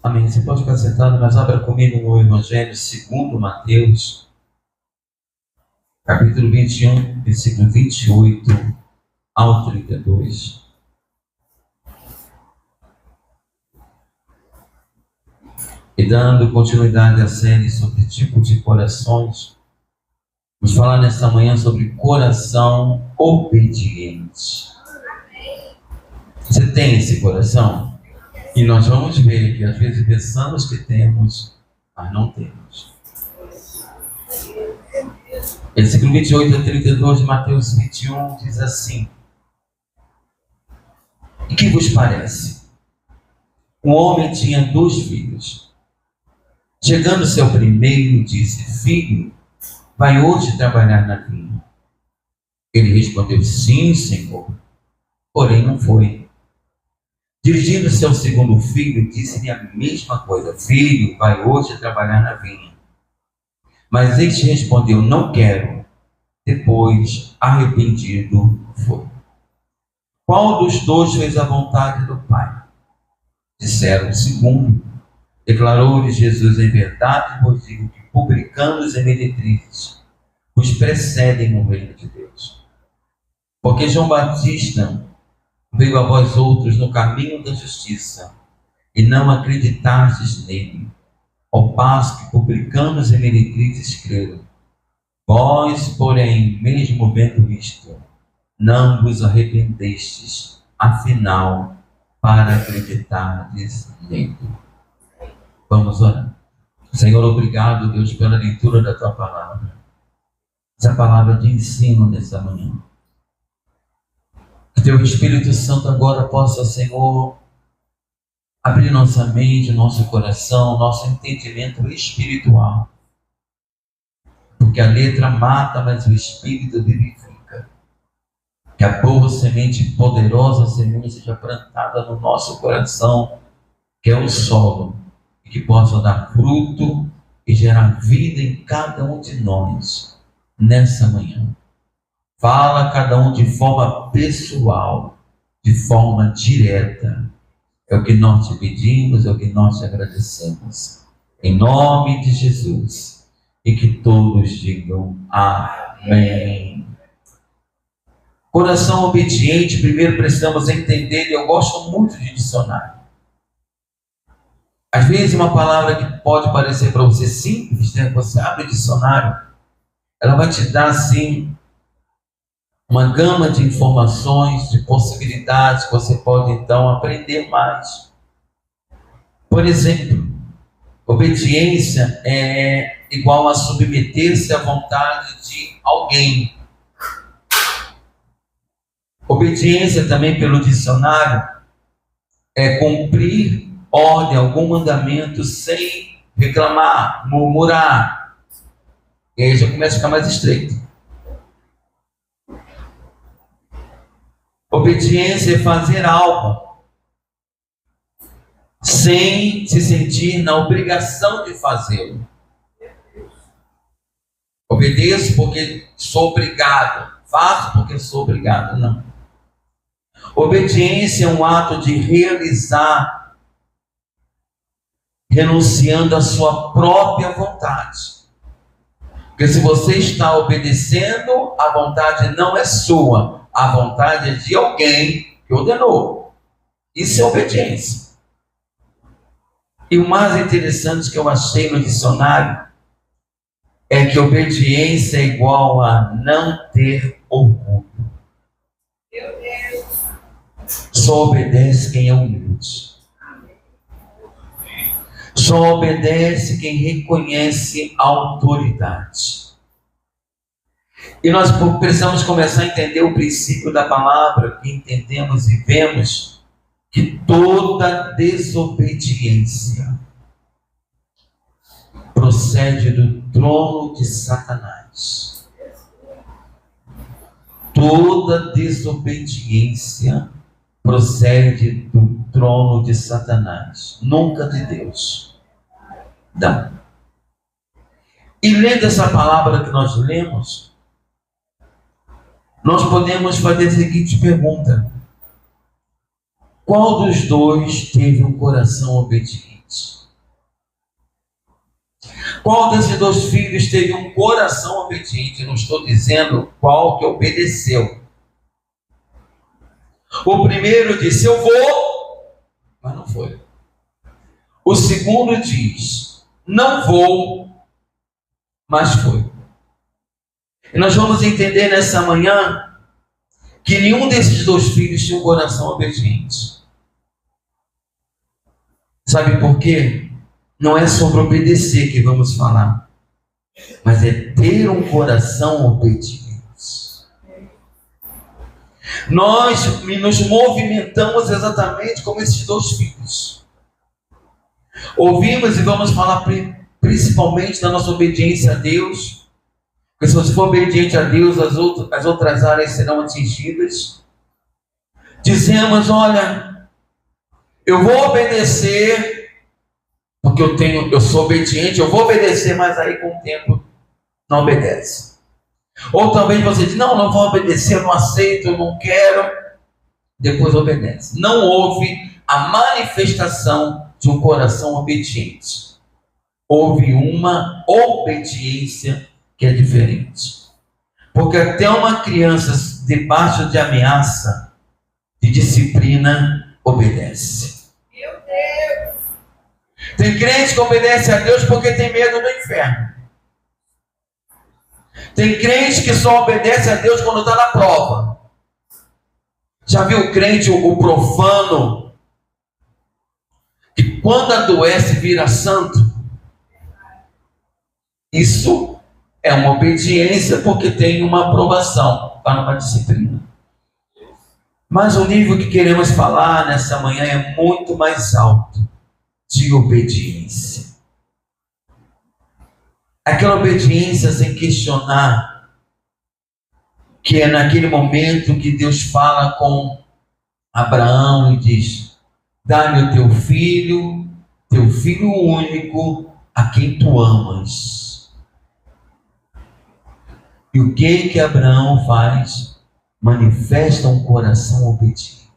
Amém. Você pode ficar sentado, mas abra comigo no Evangelho segundo Mateus, capítulo 21, versículo 28 ao 32. E dando continuidade à série sobre tipo de corações, vamos falar nesta manhã sobre coração obediente. Você tem esse coração? E nós vamos ver que às vezes pensamos que temos, mas não temos. Versículo 28 a 32 de Mateus 21 diz assim: E que vos parece? Um homem tinha 2 filhos. Chegando seu primeiro, disse: Filho, vai hoje trabalhar na vinha. Ele respondeu: Sim, Senhor. Porém não foi. Dirigindo-se ao segundo filho, disse-lhe a mesma coisa: Filho, vai hoje trabalhar na vinha. Mas este respondeu: Não quero. Depois, arrependido, foi. Qual dos 2 fez a vontade do Pai? Disseram: O segundo. Declarou-lhe Jesus: Em verdade vos digo que publicanos e meretrizes os precedem no reino de Deus. Porque João Batista veio a vós outros no caminho da justiça, e não acreditastes nele, ao passo que publicanos e meretrizes creram. Vós, porém, mesmo vendo isto, não vos arrependestes, afinal, para acreditardes nele. Vamos orar. Senhor, obrigado, Deus, pela leitura da Tua palavra. Essa palavra de ensino nessa manhã. Que Teu Espírito Santo agora possa, Senhor, abrir nossa mente, nosso coração, nosso entendimento espiritual. Porque a letra mata, mas o Espírito vivifica. Que a boa semente, poderosa semente, seja plantada no nosso coração, que é o solo, e que possa dar fruto e gerar vida em cada um de nós nessa manhã. Fala a cada um de forma pessoal, de forma direta. É o que nós te pedimos, é o que nós te agradecemos. Em nome de Jesus. E que todos digam amém. Coração obediente, primeiro precisamos entender, e eu gosto muito de dicionário. Às vezes uma palavra que pode parecer para você simples, né? Você abre o dicionário, ela vai te dar assim uma gama de informações, de possibilidades que você pode então aprender mais. Por exemplo, obediência é igual a submeter-se à vontade de alguém. Obediência também, pelo dicionário, é cumprir ordem, algum mandamento sem reclamar, murmurar. E aí já começa a ficar mais estreito. Obediência é fazer algo sem se sentir na obrigação de fazê-lo. Obedeço porque sou obrigado. Faço porque sou obrigado. Não. Obediência é um ato de realizar, renunciando à sua própria vontade. Porque se você está obedecendo, a vontade não é sua. A vontade é de alguém que ordenou. Isso é obediência. E o mais interessante que eu achei no dicionário é que obediência é igual a não ter orgulho. Só obedece quem é humilde. Só obedece quem reconhece a autoridade. E nós precisamos começar a entender o princípio da palavra, que entendemos e vemos que toda desobediência procede do trono de Satanás. Toda desobediência procede do trono de Satanás, nunca de Deus. Não. E lendo essa palavra que nós lemos, nós podemos fazer a seguinte pergunta: qual dos 2 teve um coração obediente? Qual desses dois filhos teve um coração obediente? Não estou dizendo qual que obedeceu. O primeiro disse, eu vou, mas não foi. O segundo diz, não vou, mas foi. E nós vamos entender nessa manhã que nenhum desses dois filhos tinha um coração obediente. Sabe por quê? Não é sobre obedecer que vamos falar, mas é ter um coração obediente. Nós nos movimentamos exatamente como esses dois filhos. Ouvimos e vamos falar principalmente da nossa obediência a Deus, porque se você for obediente a Deus, as outras áreas serão atingidas. Dizemos, olha, eu vou obedecer, porque eu sou obediente, eu vou obedecer, mas aí com o tempo não obedece. Ou talvez você diz, não vou obedecer, eu não aceito, eu não quero, depois obedece. Não houve a manifestação de um coração obediente. Houve uma obediência que é diferente. Porque até uma criança debaixo de ameaça de disciplina obedece. Meu Deus! Tem crente que obedece a Deus porque tem medo do inferno. Tem crente que só obedece a Deus quando está na prova. Já viu o crente, o profano, que quando adoece vira santo? Isso é uma obediência porque tem uma aprovação para uma disciplina. Mas o nível que queremos falar nessa manhã é muito mais alto de obediência. Aquela obediência sem questionar, que é naquele momento que Deus fala com Abraão e diz, dá-me o teu filho único, a quem tu amas. E o que Abraão faz? Manifesta um coração obediente.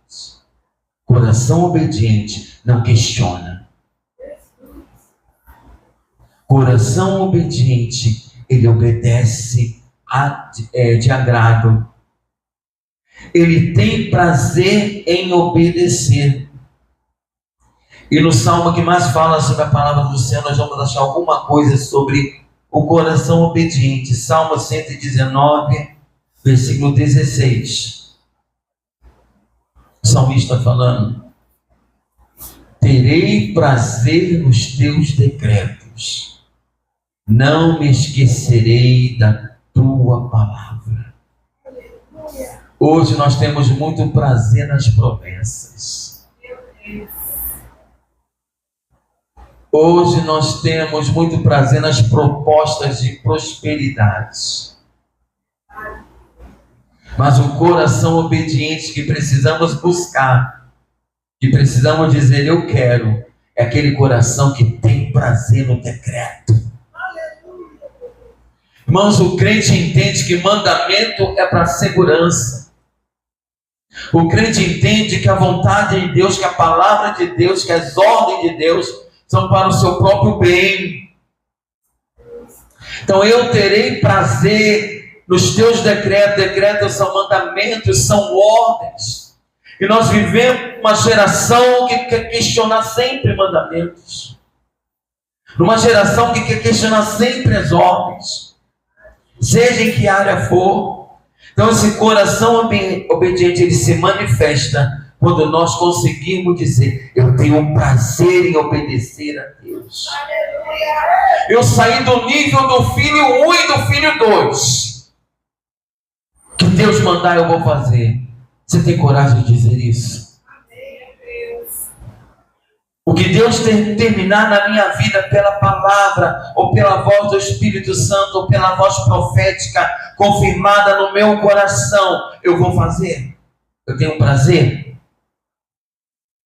Coração obediente não questiona. Coração obediente, ele obedece de agrado. Ele tem prazer em obedecer. E no salmo que mais fala sobre a palavra do Senhor, nós vamos achar alguma coisa sobre o coração obediente. Salmo 119, versículo 16. O salmista falando, terei prazer nos teus decretos. Não me esquecerei da tua palavra. Hoje nós temos muito prazer nas promessas. Hoje nós temos muito prazer nas propostas de prosperidade. Mas o coração obediente que precisamos buscar, que precisamos dizer eu quero, é aquele coração que tem prazer no decreto. Irmãos, o crente entende que mandamento é para segurança. O crente entende que a vontade de Deus, que a palavra de Deus, que as ordens de Deus são para o seu próprio bem. Então eu terei prazer nos teus decretos. Decretos são mandamentos, são ordens. E nós vivemos uma geração que quer questionar sempre mandamentos. Numa geração que quer questionar sempre as ordens. Seja em que área for. Então esse coração obediente, ele se manifesta quando nós conseguimos dizer, eu tenho um prazer em obedecer a Deus. Eu saí do nível do filho 1 e do filho 2. Que Deus mandar eu vou fazer. Você tem coragem de dizer isso? O que Deus determinar na minha vida pela palavra, ou pela voz do Espírito Santo, ou pela voz profética confirmada no meu coração, eu vou fazer. Eu tenho prazer.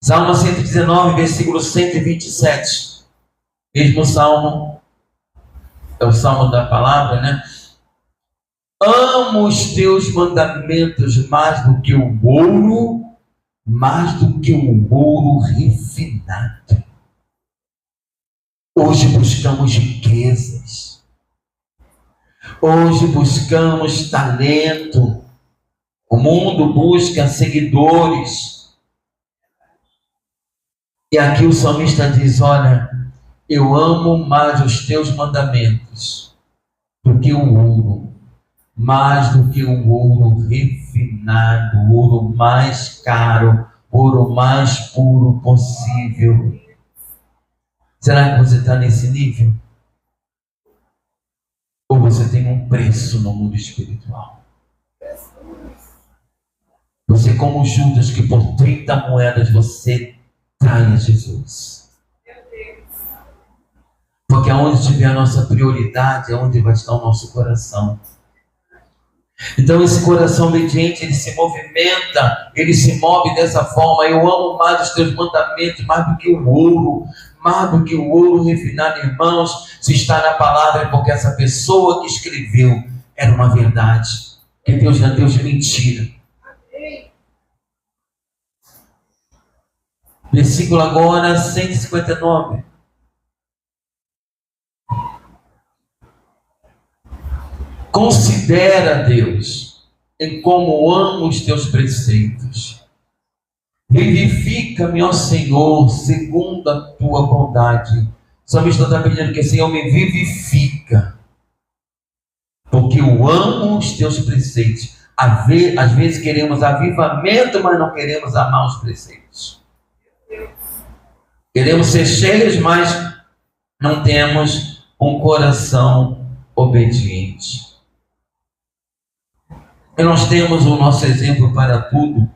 Salmo 119, versículo 127. Mesmo salmo, é o salmo da palavra, né? Amo os teus mandamentos mais do que o ouro, mais do que o ouro refinado. Hoje buscamos riquezas. Hoje buscamos talento. O mundo busca seguidores. E aqui o salmista diz: olha, eu amo mais os teus mandamentos do que o ouro, mais do que o ouro refinado, o ouro mais caro, o ouro mais puro possível. Será que você está nesse nível? Ou você tem um preço no mundo espiritual? Você, como Judas, que por 30 moedas você trai a Jesus. Porque aonde tiver a nossa prioridade, é onde vai estar o nosso coração. Então esse coração obediente, ele se movimenta, ele se move dessa forma. Eu amo mais os teus mandamentos, mais do que o ouro, mais do que o ouro refinado. Irmãos, se está na palavra, é porque essa pessoa que escreveu era uma verdade. Que Deus não é Deus de mentira. Versículo agora 159. Considera, Deus, em como amo os teus preceitos. Vivifica-me, ó Senhor, segundo a tua bondade. O salmista está pedindo que o Senhor me vivifica, porque eu amo os teus preceitos. Às vezes queremos avivamento, mas não queremos amar os preceitos. Queremos ser cheios, mas não temos um coração obediente. E nós temos o nosso exemplo para tudo.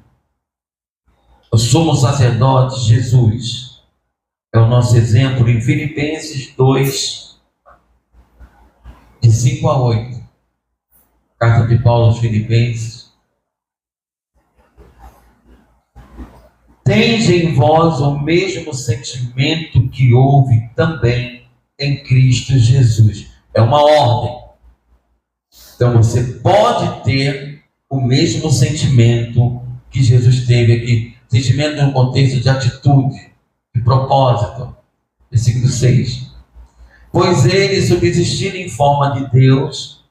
O sumo sacerdote Jesus é o nosso exemplo em Filipenses 2, de 5 a 8. Carta de Paulo aos Filipenses. Tende em vós o mesmo sentimento que houve também em Cristo Jesus. É uma ordem. Então você pode ter o mesmo sentimento que Jesus teve aqui. Sentimento no contexto de atitude, de propósito. Versículo 6. Pois ele, subsistindo em forma de Deus,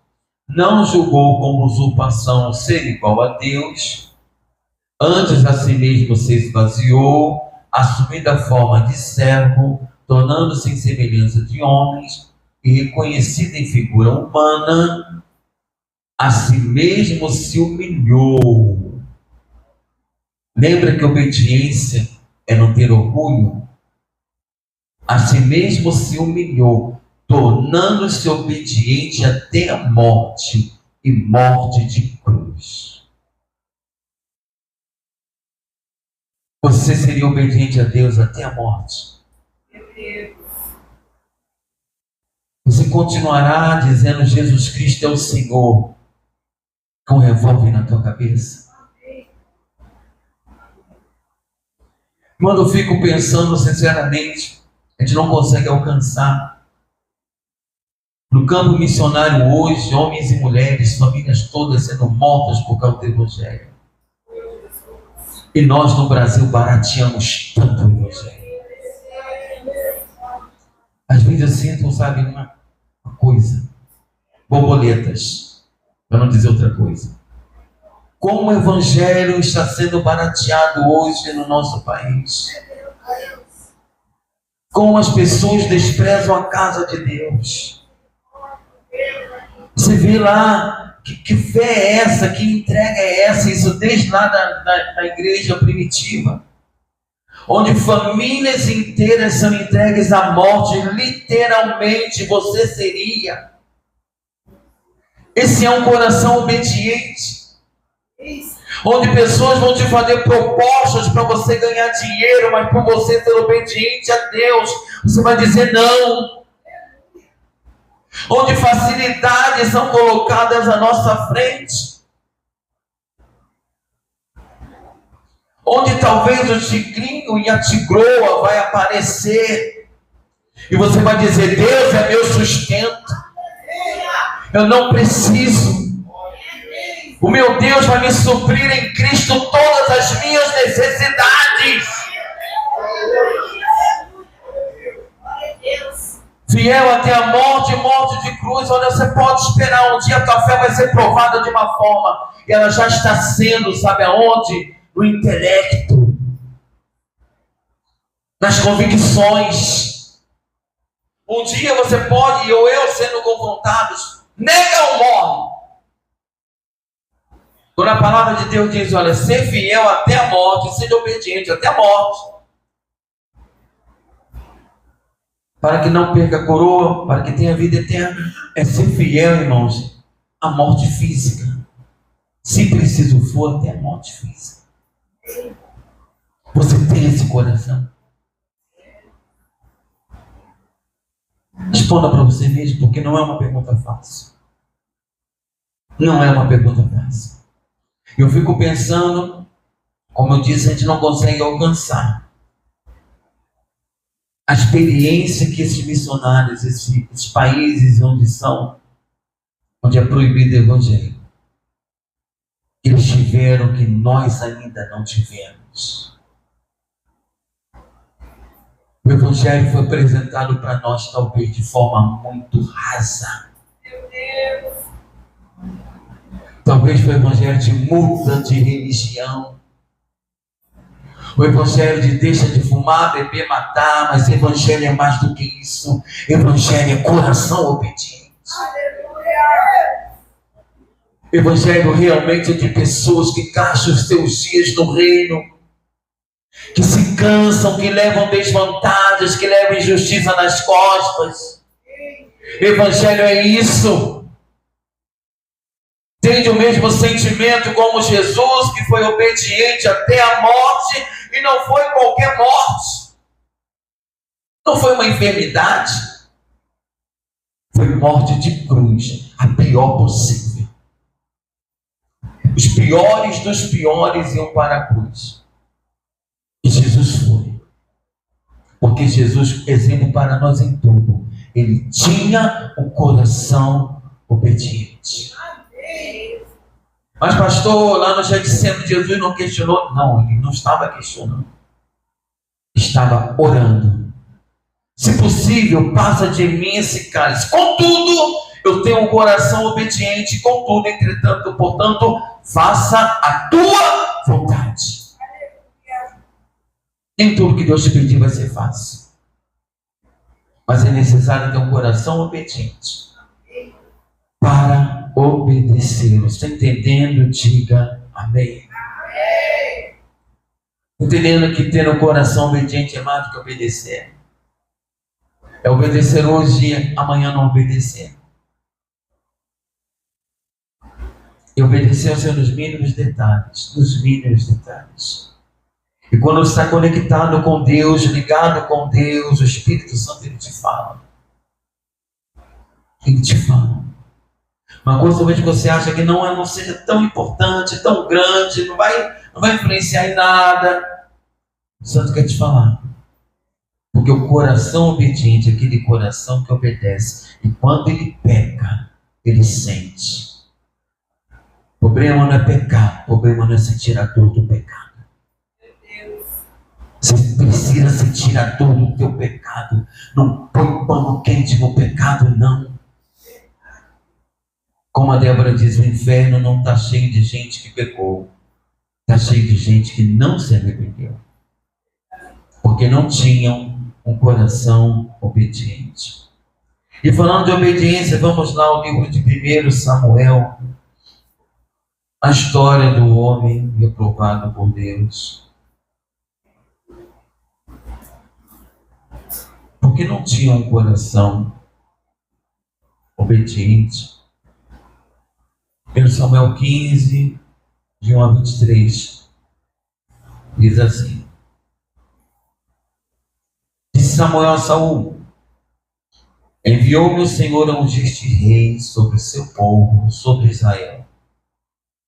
não julgou como usurpação ser igual a Deus, antes a si mesmo se esvaziou, assumindo a forma de servo, tornando-se em semelhança de homens, e reconhecido em figura humana, a si mesmo se humilhou. Lembra que obediência é não ter orgulho? A si mesmo se humilhou, tornando-se obediente até a morte, e morte de cruz. Você seria obediente a Deus até a morte? Você continuará dizendo Jesus Cristo é o Senhor, com um revólver na tua cabeça? Quando eu fico pensando sinceramente, a gente não consegue alcançar. No campo missionário hoje, homens e mulheres, famílias todas sendo mortas por causa do Evangelho. E nós no Brasil barateamos tanto o Evangelho. Às vezes eu sinto, sabe, uma coisa, borboletas, para não dizer outra coisa. Como o Evangelho está sendo barateado hoje no nosso país. Como as pessoas desprezam a casa de Deus. Você vê lá, que fé é essa, que entrega é essa, isso desde lá da igreja primitiva. Onde famílias inteiras são entregues à morte, literalmente você seria. Esse é um coração obediente. Onde pessoas vão te fazer propostas para você ganhar dinheiro, mas por você ser obediente a Deus, você vai dizer não. Onde facilidades são colocadas à nossa frente. Onde talvez o tigrinho e a tigroa vai aparecer. E você vai dizer, Deus é meu sustento. Eu não preciso. O meu Deus vai me suprir em Cristo todas as minhas necessidades. fiel até a morte, morte de cruz. Olha, você pode esperar, um dia a tua fé vai ser provada de uma forma, e ela já está sendo, sabe aonde? No intelecto, nas convicções. Um dia você pode, ou eu sendo confrontados, nega ou morre. Quando a palavra de Deus diz, olha, ser fiel até a morte, seja obediente até a morte, para que não perca a coroa, para que tenha vida eterna, é ser fiel, irmãos, à morte física. Se preciso for, até a morte física. Você tem esse coração? Responda para você mesmo, porque não é uma pergunta fácil. Não é uma pergunta fácil. Eu fico pensando, como eu disse, a gente não consegue alcançar a experiência que esses missionários, esses países onde é proibido o evangelho, eles tiveram que nós ainda não tivemos. O evangelho foi apresentado para nós talvez de forma muito rasa. Meu Deus! Talvez foi o evangelho de muda de religião. O evangelho de deixa de fumar, beber, matar, mas o evangelho é mais do que isso. O evangelho é coração obediente. Aleluia! O evangelho realmente é de pessoas que gastam os seus dias no reino, que se cansam, que levam desvantagens, que levam injustiça nas costas. O evangelho é isso. Tende o mesmo sentimento como Jesus, que foi obediente até a morte, e não foi qualquer morte. Não foi uma enfermidade. Foi morte de cruz, a pior possível. Os piores dos piores iam para a cruz. E Jesus foi. Porque Jesus, exemplo para nós em tudo, ele tinha o coração obediente. Mas pastor, lá no Getsemane, Jesus não questionou. Não, ele não estava questionando. Estava orando. Se possível, passa de mim esse cálice. Contudo, eu tenho um coração obediente. Contudo, entretanto, portanto, faça a tua vontade. Nem tudo que Deus te pedir vai ser fácil. Mas é necessário ter um coração obediente para obedecer. Está entendendo? Diga amém. Amém. Entendendo que ter um coração obediente é mais do que obedecer. É obedecer hoje, amanhã não obedecer. E obedecer aos seus mínimos detalhes. Nos mínimos detalhes. E quando você está conectado com Deus, ligado com Deus, o Espírito Santo, ele te fala. Ele te fala. Uma coisa talvez que você acha que não seja tão importante, tão grande, não vai influenciar em nada. O Santo quer te falar. Porque o coração obediente é aquele coração que obedece. E quando ele peca, ele sente. O problema não é pecar, o problema não é sentir a dor do pecado. Você precisa sentir a dor do teu pecado. Não põe pano quente no pecado, não. Como a Débora diz, o inferno não está cheio de gente que pecou. Está cheio de gente que não se arrependeu. Porque não tinham um coração obediente. E falando de obediência, vamos lá ao livro de 1 Samuel. A história do homem reprovado por Deus. Porque não tinha um coração obediente. 1 Samuel 15, de 1 a 23, diz assim: Disse Samuel a Saul: Enviou-me o Senhor a ungir-te rei sobre o seu povo, sobre Israel.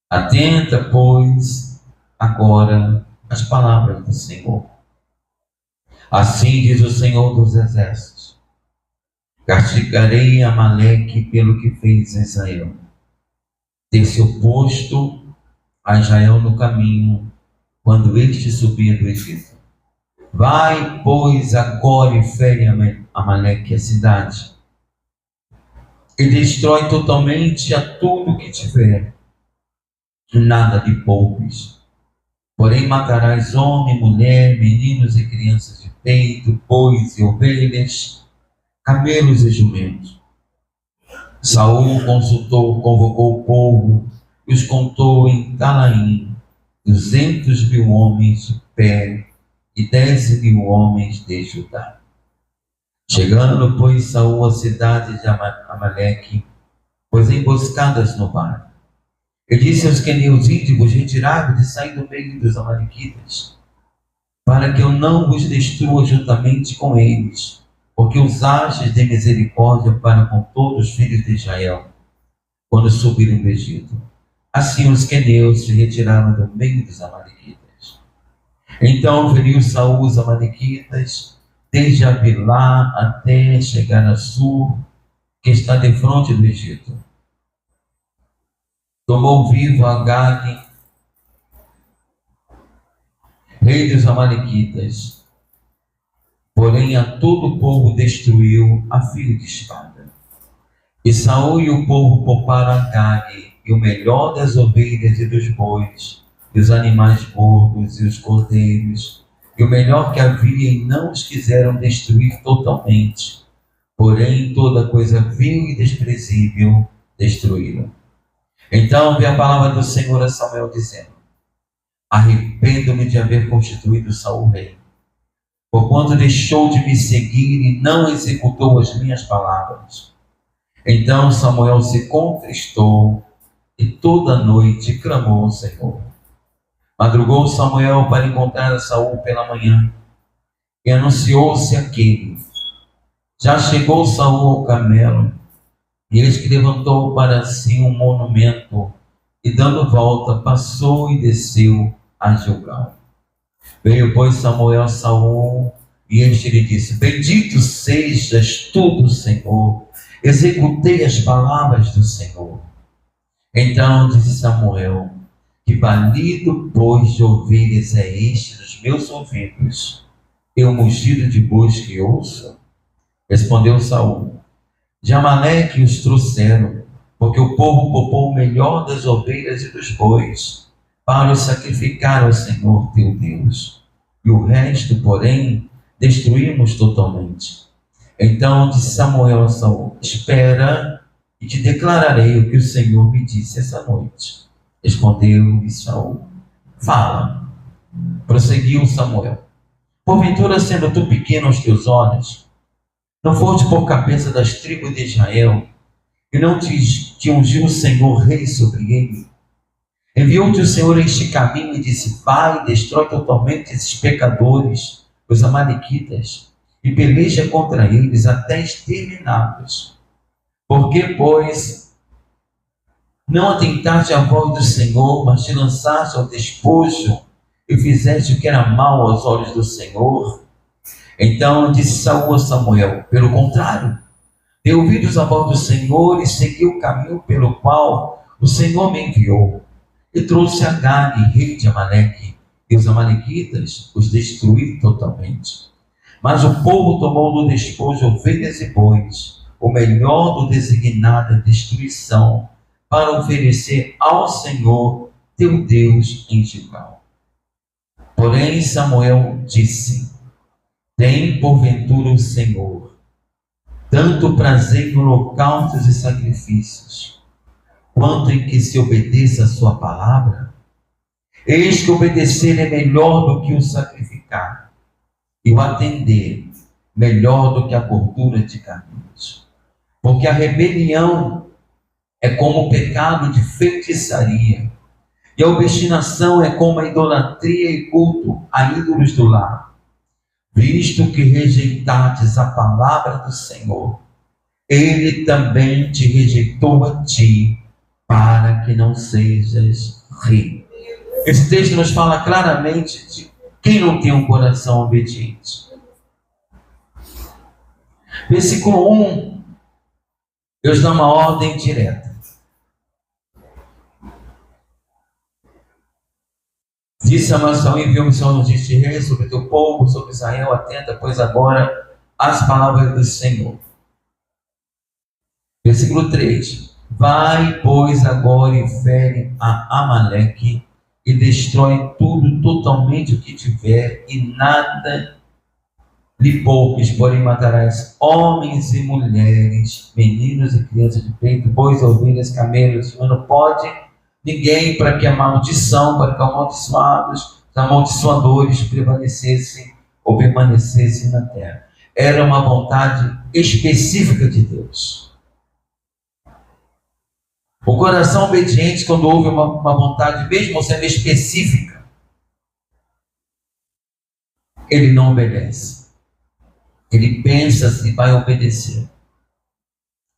Atenta, pois, agora às palavras do Senhor. Assim diz o Senhor dos Exércitos: Castigarei Amaleque pelo que fez a Israel. Ter-se oposto a Israel no caminho, quando este subia do Egito. Vai, pois, agora e fere Amaleque, a cidade, e destrói totalmente a tudo que tiver, nada lhe poupes. Porém matarás homem, mulher, meninos e crianças de peito, bois e ovelhas, camelos e jumentos. Saul convocou o povo e os contou em Talaim, 200.000 homens de pé e 10.000 homens de Judá. Chegando, pois, Saul à cidade de Amaleque, pôs emboscadas no vale. Ele disse aos queneus: vos retirai de sair do meio dos amalequitas, para que eu não vos destrua juntamente com eles, porque usastes de misericórdia para com todos os filhos de Israel, quando subiram do Egito. Assim os queneus se retiraram do meio dos amalequitas. Então feriu Saul os amalequitas, desde Avilá até chegar a Sur, que está defronte do Egito. Tomou vivo Agag, rei dos amalequitas, porém a todo o povo destruiu a fio de espada. E Saul e o povo pouparam Agag e o melhor das ovelhas e dos bois, e os animais gordos e os cordeiros, e o melhor que havia, e não os quiseram destruir totalmente. Porém toda coisa vil e desprezível destruíram. Então veio a palavra do Senhor a Samuel dizendo: arrependo-me de haver constituído Saul rei, porquanto deixou de me seguir e não executou as minhas palavras. Então Samuel se contristou e toda noite clamou ao Senhor. Madrugou Samuel para encontrar a Saul pela manhã, e anunciou-se aquele: já chegou Saul ao Carmelo, e eis que levantou para si um monumento, e dando volta, passou e desceu a Gilgal. Veio, pois, Samuel a Saul, e este lhe disse: bendito sejas tu do Senhor, executei as palavras do Senhor. Então disse Samuel: que balido, pois, de ovelhas é este nos meus ouvidos, e o mugido de bois que ouço? Respondeu Saul: de Amaleque os trouxeram, porque o povo poupou o melhor das ovelhas e dos bois, para os sacrificar ao Senhor teu Deus. E o resto, porém, destruímos totalmente. Então disse Samuel a Saul: espera, e te declararei o que o Senhor me disse essa noite. Respondeu-lhe Saul: fala. Prosseguiu Samuel: porventura, sendo tu pequeno aos teus olhos, não foste por cabeça das tribos de Israel, e não te ungiu o Senhor rei sobre ele? Enviou-te o Senhor a este caminho e disse: vai, destrói totalmente esses pecadores, os amalequitas, e peleja contra eles até exterminá-los. Porque, pois, não atentaste à voz do Senhor, mas te lançaste ao despojo e fizeste o que era mal aos olhos do Senhor? Então disse Saul a Samuel: pelo contrário, dei ouvidos à voz do Senhor e segui o caminho pelo qual o Senhor me enviou. E trouxe Agag, rei de Amaleque, e os amalequitas os destruí totalmente. Mas o povo tomou do despojo ovelhas e bois, o melhor do designado à destruição, para oferecer ao Senhor teu Deus em Gilgal. Porém Samuel disse: tem porventura o Senhor tanto prazer em holocaustos e sacrifícios, quanto em que se obedeça a sua palavra? Eis que obedecer é melhor do que o sacrificar, e o atender melhor do que a gordura de camelos. Porque a rebelião é como o pecado de feitiçaria, e a obstinação é como a idolatria e culto a ídolos do lar. Visto que rejeitates a palavra do Senhor, ele também te rejeitou a ti, para que não sejas rei. Esse texto nos fala claramente de quem não tem um coração obediente. Versículo 1, Deus dá uma ordem direta. Disse Samuel: enviou-me o Senhor de rei sobre teu povo, sobre Israel. Atenta, pois, agora as palavras do Senhor. Versículo 3. Vai, pois, agora e fere a Amaleque e destrói tudo totalmente o que tiver, e nada lhe poupes, porém matarás homens e mulheres, meninos e crianças de peito, bois, ovelhas, camelos. Não pode ninguém, para que a maldição, para que amaldiçoados, os amaldiçoadores permanecessem na terra. Era uma vontade específica de Deus. O coração obediente, quando houve uma vontade, mesmo sendo específica, ele não obedece. Ele pensa se vai obedecer.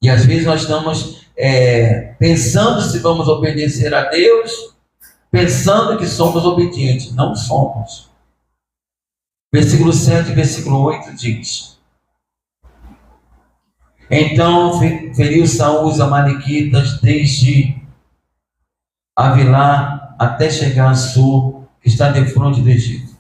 E às vezes nós estamos pensando se vamos obedecer a Deus, pensando que somos obedientes. Não somos. Versículo 7 e versículo 8 diz: então feriu Saul os amalequitas desde Avilá até chegar a Sur, que está defronte do Egito.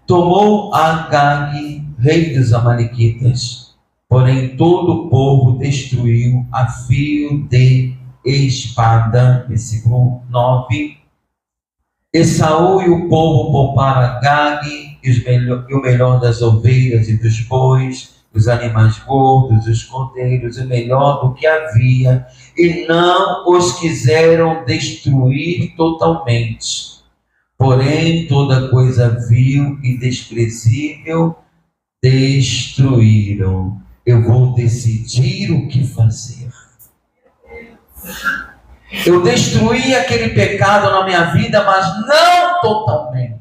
Tomou Agag, rei dos amalequitas, porém todo o povo destruiu a fio de espada. Versículo 9. E Saul e o povo pouparam Agag e o melhor das ovelhas e dos bois, os animais gordos, os cordeiros, o melhor do que havia, e não os quiseram destruir totalmente. Porém, toda coisa vil e desprezível destruíram. Eu vou decidir o que fazer. Eu destruí aquele pecado na minha vida, mas não totalmente.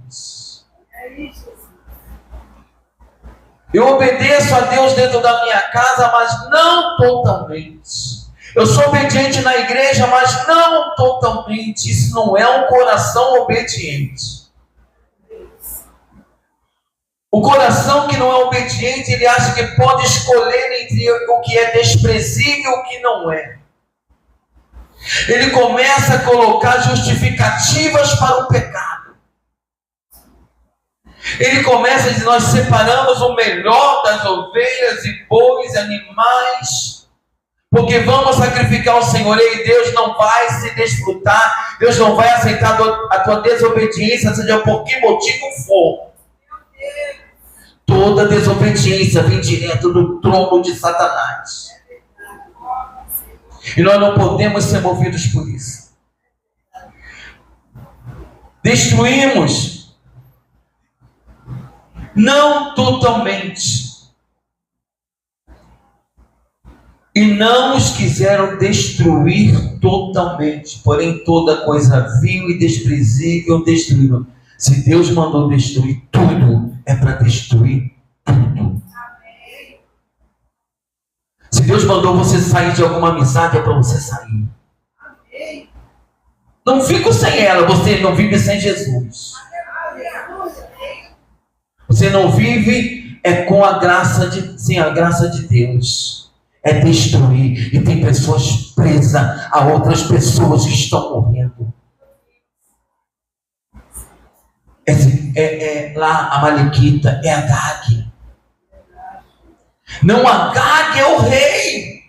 Eu obedeço a Deus dentro da minha casa, mas não totalmente. Eu sou obediente na igreja, mas não totalmente. Isso não é um coração obediente. O coração que não é obediente, ele acha que pode escolher entre o que é desprezível e o que não é. Ele começa a colocar justificativas para o pecado. Ele começa a dizer: nós separamos o melhor das ovelhas e bois, animais, porque vamos sacrificar ao Senhor, e Deus não vai se desfrutar, Deus não vai aceitar a tua desobediência, seja por que motivo for. Toda desobediência vem direto do trono de Satanás. E nós não podemos ser movidos por isso. Destruímos, não totalmente. E não os quiseram destruir totalmente. Porém, toda coisa vil e desprezível destruíram. Se Deus mandou destruir tudo, é para destruir tudo. Se Deus mandou você sair de alguma amizade, é para você sair. Não fico sem ela, você não vive sem Jesus. Você não vive com a graça sem a graça de Deus. É destruir. E tem pessoas presas a outras pessoas que estão morrendo. Lá a Malequita é Agag. Não, Agag é o rei.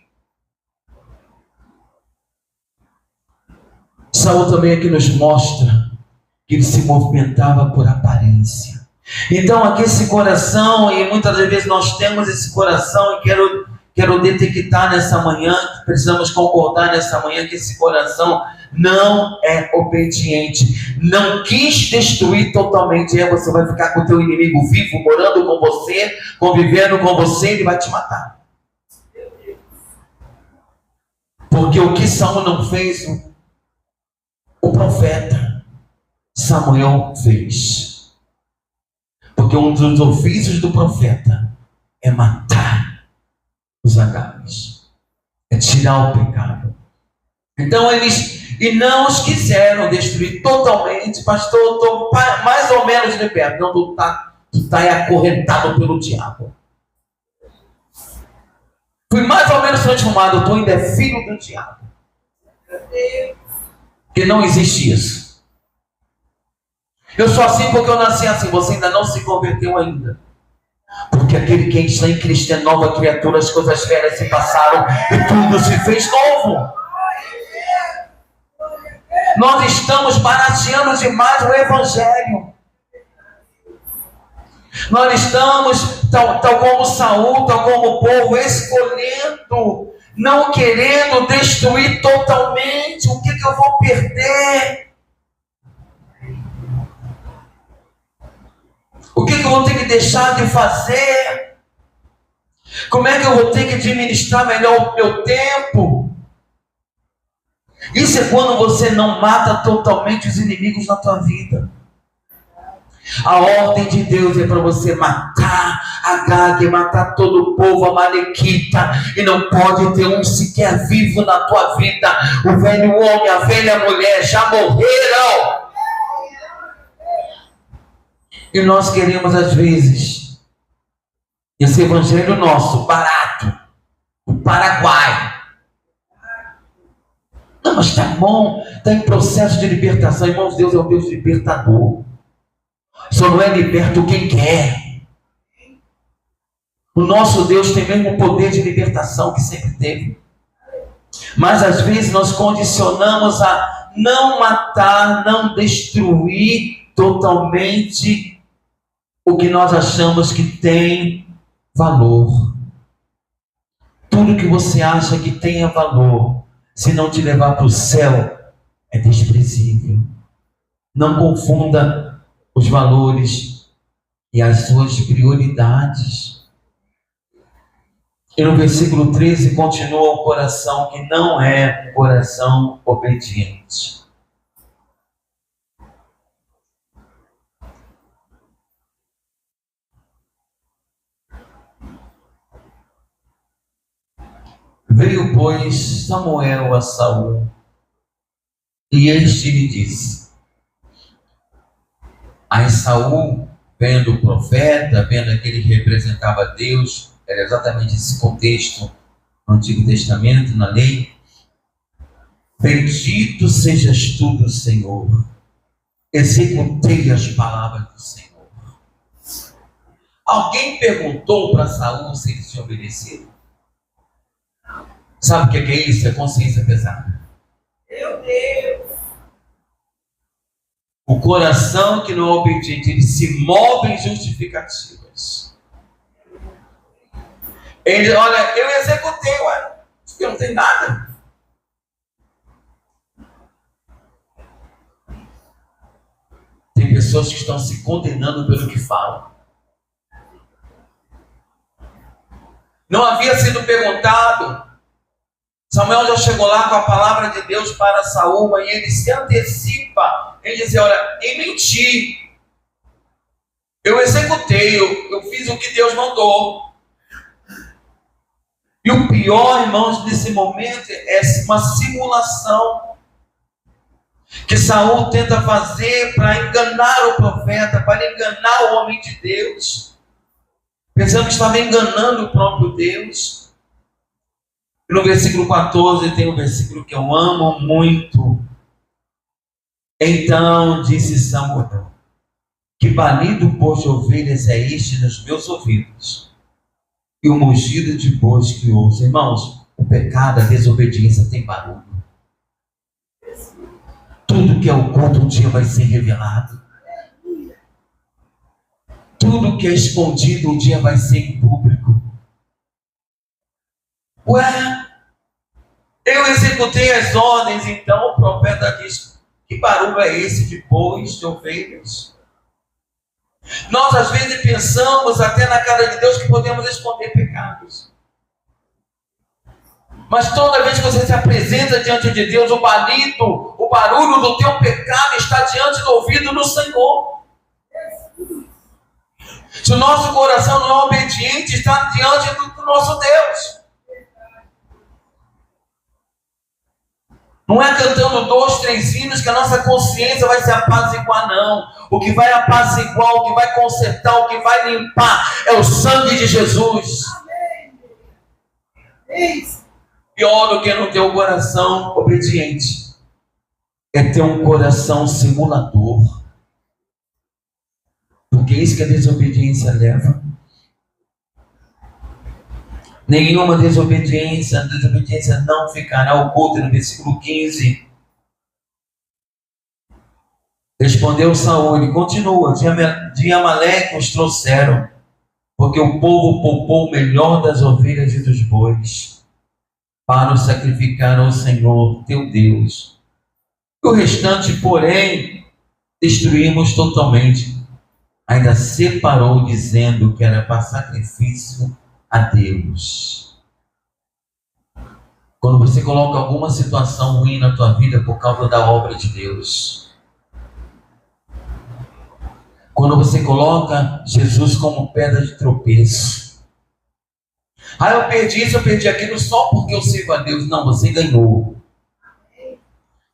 Saul também aqui nos mostra que ele se movimentava por aparência. Então aqui esse coração, e muitas vezes nós temos esse coração, e quero detectar nessa manhã, precisamos concordar nessa manhã que esse coração não é obediente, não quis destruir totalmente. E aí você vai ficar com o teu inimigo vivo, morando com você, convivendo com você, ele vai te matar. Porque o que Saul não fez, o profeta Samuel fez. Porque um dos ofícios do profeta é matar os Agags, é tirar o pecado. Então eles não os quiseram destruir totalmente. Pastor, eu estou mais ou menos de perto. Não, tu está acorrentado pelo diabo. Fui mais ou menos transformado. Eu estou ainda filho do diabo. Porque não existe isso. Eu sou assim porque eu nasci assim. Você ainda não se converteu ainda. Porque aquele que está em Cristo é nova criatura, as coisas velhas se passaram e tudo se fez novo. Nós estamos barateando demais o Evangelho. Nós estamos, tal como Saul, tal como o povo, escolhendo, não querendo destruir totalmente. O que eu vou perder? O que eu vou ter que deixar de fazer? Como é que eu vou ter que administrar melhor o meu tempo? Isso é quando você não mata totalmente os inimigos na tua vida. A ordem de Deus é para você matar Agag, matar todo o povo amalequita, e não pode ter um sequer vivo na tua vida. O velho homem, a velha mulher já morreram. E nós queremos às vezes esse evangelho nosso, barato, do Paraguai. Não, mas está bom, está em processo de libertação. Irmãos, Deus é um Deus libertador. Só não é liberto quem quer. O nosso Deus tem mesmo o poder de libertação que sempre teve. Mas às vezes nós condicionamos a não matar, não destruir totalmente o que nós achamos que tem valor. Tudo que você acha que tenha valor, se não te levar para o céu, é desprezível. Não confunda os valores e as suas prioridades. E no versículo 13 continua o coração que não é um coração obediente. Veio, pois, Samuel a Saul, e este lhe disse. Aí Saul, vendo o profeta, vendo que ele representava Deus, era exatamente esse contexto no Antigo Testamento, na lei. Bendito sejas tu do Senhor, executei as palavras do Senhor. Alguém perguntou para Saul se ele tinha obedecido? Sabe o que é isso? É consciência pesada. Meu Deus! O coração que não é obediente, ele se move em justificativas. Ele, olha, eu executei, eu não tenho nada. Tem pessoas que estão se condenando pelo que falam. Não havia sido perguntado. Samuel já chegou lá com a palavra de Deus para Saul, e ele se antecipa. Ele diz, olha, em mentir, eu executei, eu fiz o que Deus mandou. E o pior, irmãos, nesse momento, é uma simulação que Saul tenta fazer para enganar o profeta, para enganar o homem de Deus, pensando que estava enganando o próprio Deus. E no versículo 14 tem um versículo que eu amo muito. Então disse Samuel, que balido pôr de ovelhas é este nos meus ouvidos, e o mugido de bois que ouço. Irmãos, o pecado, a desobediência tem barulho. Tudo que é oculto um dia vai ser revelado. Tudo que é escondido um dia vai ser em público. Ué, eu executei as ordens, então o profeta diz, que barulho é esse de bois, de ovelhas? Nós às vezes pensamos até na cara de Deus que podemos esconder pecados. Mas toda vez que você se apresenta diante de Deus, o barulho do teu pecado está diante do ouvido do Senhor. Se o nosso coração não é obediente, está diante do nosso Deus. Não é cantando 2, 3 hinos que a nossa consciência vai se apaziguar, não. O que vai apaziguar, o que vai consertar, o que vai limpar é o sangue de Jesus. Pior do que não ter um coração obediente é ter um coração simulador. Porque é isso que a desobediência leva. Nenhuma desobediência, a desobediência não ficará oculta. No versículo 15, respondeu Saul, ele continua: de Amaleque os trouxeram, porque o povo poupou o melhor das ovelhas e dos bois, para o sacrificar ao Senhor teu Deus. O restante, porém, destruímos totalmente. Ainda separou, dizendo que era para sacrifício a Deus. Quando você coloca alguma situação ruim na tua vida por causa da obra de Deus, quando você coloca Jesus como pedra de tropeço, eu perdi isso, eu perdi aquilo só porque eu sirvo a Deus. Não, você ganhou.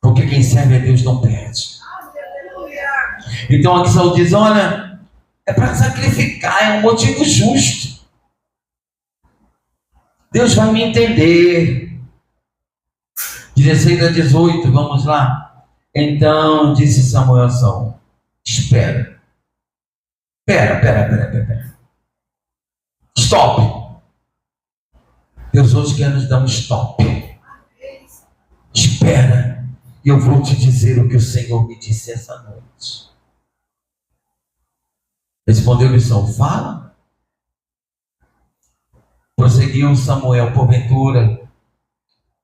Porque quem serve a Deus não perde. Então aqui Saul diz: olha, é para sacrificar, é um motivo justo. Deus vai me entender. 16 a 18, vamos lá. Então disse Samuel a Saul: espera. Stop. Deus hoje quer nos dar um stop. Espera, e eu vou te dizer o que o Senhor me disse essa noite. Respondeu-lhe Saul: fala. Prosseguiu Samuel: porventura,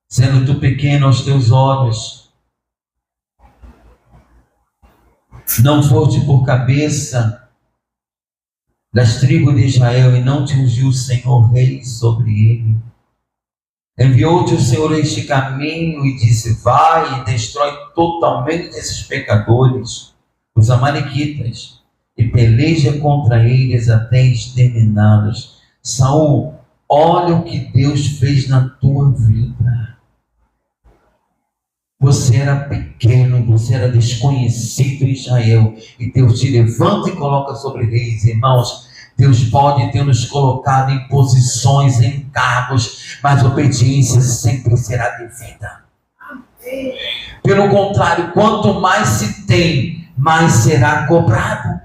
sendo tu pequeno aos teus olhos, não foste por cabeça das tribos de Israel, e não te ungiu o Senhor rei sobre ele? Enviou-te o Senhor este caminho e disse: vai e destrói totalmente esses pecadores, os amalequitas, e peleja contra eles até exterminá-los. Saul, olha o que Deus fez na tua vida. Você era pequeno, você era desconhecido em Israel, e Deus te levanta e coloca sobre reis. Irmãos, Deus pode ter nos colocado em posições, em cargos, mas obediência sempre será devida. Pelo contrário, quanto mais se tem, mais será cobrado.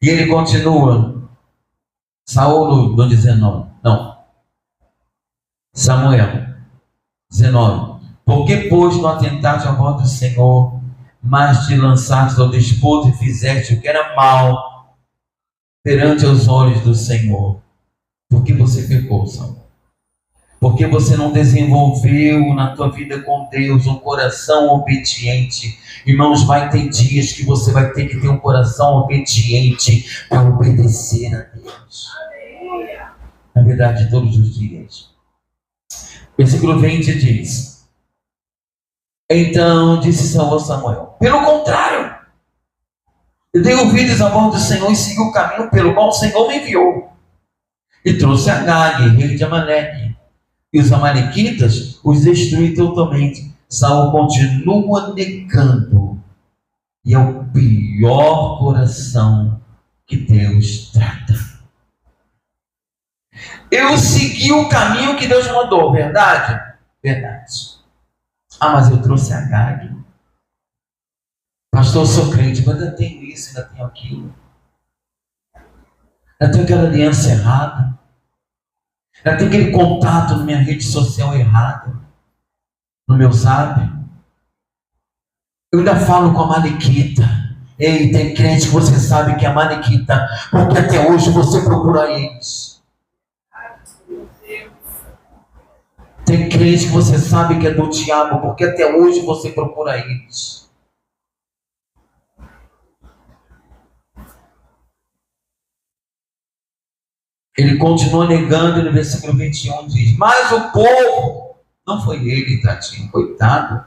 E ele continua, Saul no 19, não, Samuel 19: porque, pois, não atentaste à voz do Senhor, mas te lançaste ao despojo e fizeste o que era mal perante os olhos do Senhor? Porque você pecou, Saul. Porque você não desenvolveu na tua vida com Deus um coração obediente. Irmãos, vai ter dias que você vai ter que ter um coração obediente para obedecer a Deus. Na verdade, todos os dias. Versículo 20 diz: então disse Saul a Samuel: pelo contrário, eu dei ouvidos à voz do Senhor e segui o caminho pelo qual o Senhor me enviou. E trouxe Agag, rei de Amaleque, e os amalequitas os destruí totalmente. Saul continua negando, e é o pior coração que Deus trata. Eu segui o caminho que Deus mandou, verdade? Verdade. Mas eu trouxe Agag. Pastor, eu sou crente, mas ainda tenho isso, ainda tenho aquilo. Ainda tenho aquela aliança errada. Ainda tenho aquele contato na minha rede social errado. No meu zap. Eu ainda falo com a Amalequita. Ei, tem crente que você sabe que é Amalequita, porque até hoje você procura eles. Tem crente que você sabe que é do diabo, porque até hoje você procura eles. Ele continua negando, e no versículo 21 diz: mas o povo, não foi ele, tadinho, coitado,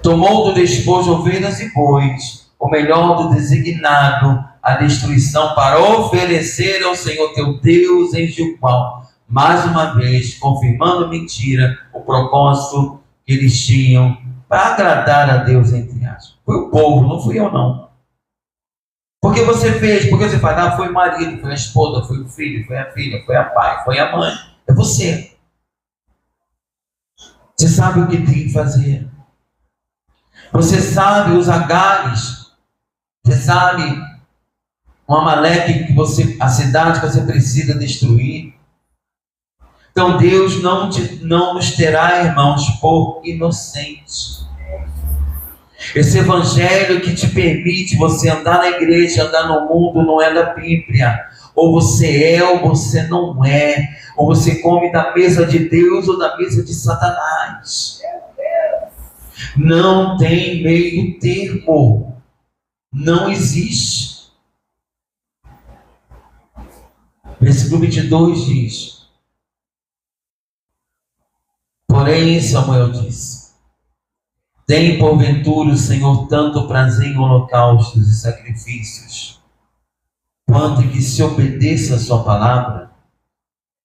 tomou do despojo ovelhas e bois, o melhor do designado a destruição, para oferecer ao Senhor teu Deus em Gilgal, mais uma vez confirmando mentira, o propósito que eles tinham para agradar a Deus, entre aspas. Foi o povo, não fui eu não. Porque você fez, porque você fala: foi o marido, foi a esposa, foi o filho, foi a filha, foi a pai, foi a mãe. É você. Você sabe o que tem que fazer. Você sabe os agares Você sabe, um Amaleque a cidade que você precisa destruir. Então Deus não nos terá, irmãos, por inocentes. Esse evangelho que te permite você andar na igreja, andar no mundo, não é da Bíblia. Ou você é ou você não é. Ou você come da mesa de Deus ou da mesa de Satanás. Não tem meio termo. Não existe. Versículo 22 diz: porém, Samuel disse: tem porventura o Senhor tanto prazer em holocaustos e sacrifícios, quanto em que se obedeça a sua palavra?